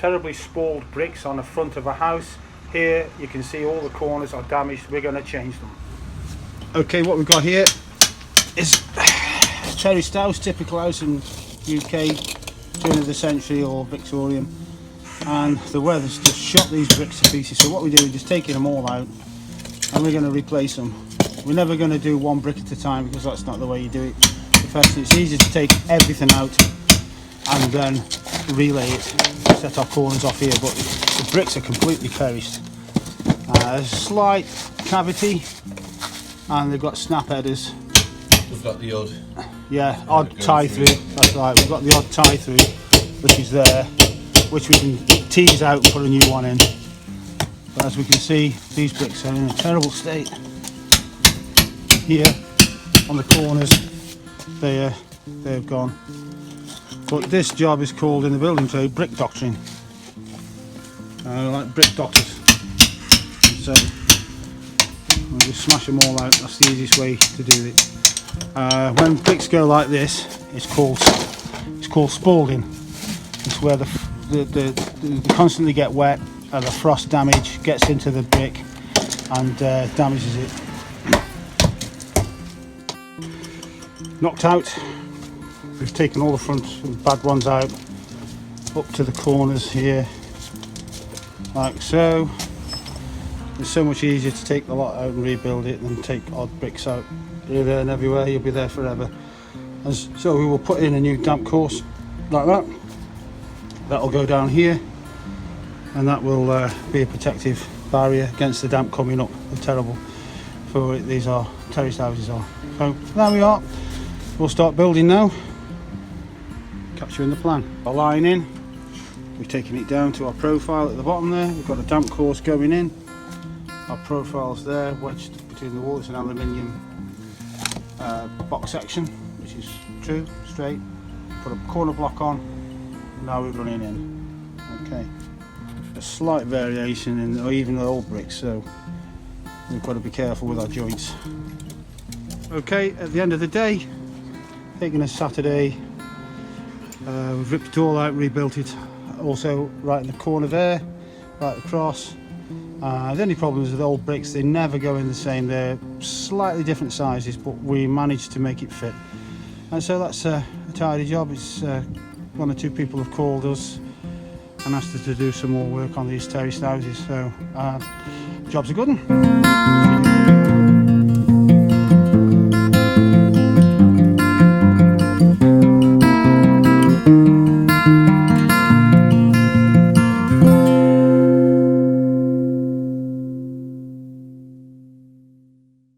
terribly spalled bricks on the front of a house. Here you can see all the corners are damaged. We're going to change them. Okay, what we've got here is a terraced house, typical house in UK, turn of the century or Victorian, and the weather's just shot these bricks to pieces. So what we do is just taking them all out and we're going to replace them. We're never going to do one brick at a time because that's not the way you do it professionally. It's easier to take everything out and then relay it, set our corners off here, but the bricks are completely terraced. There's a slight cavity and they've got snap headers. We've got the odd, odd tie through. That's right, we've got the odd tie through, which is there, which we can tease out and put a new one in. But as we can see, these bricks are in a terrible state. Here on the corners, they've gone. But this job is called in the building trade brick doctoring. Like brick doctors. So we'll just smash them all out. That's the easiest way to do it. When bricks go like this, it's called spalling. It's where they constantly get wet and the frost damage gets into the brick and damages it. Knocked out. We've taken all the front and bad ones out up to the corners here, like so. It's so much easier to take the lot out and rebuild it than take odd bricks out here, there and everywhere. You'll be there forever. And so we will put in a new damp course like that. That'll go down here and that will be a protective barrier against the damp coming up. They're terrible for it. These are terraced houses are. So there we are. We'll start building now. Capturing the plan. Our line in. We've taken it down to our profile at the bottom there. We've got a damp course going in. Our profile's there, wedged between the wall. It's an aluminium box section, which is true, straight. Put a corner block on. Now we're running in. Okay. A slight variation in even the old bricks, so we've got to be careful with our joints. Okay, at the end of the day, taking a Saturday, we've ripped it all out, rebuilt it. Also right in the corner there, right across. The only problem is with old bricks, they never go in the same. They're slightly different sizes, but we managed to make it fit. And so that's a tidy job. It's one or two people have called us and asked us to do some more work on these terraced houses. So job's a good one.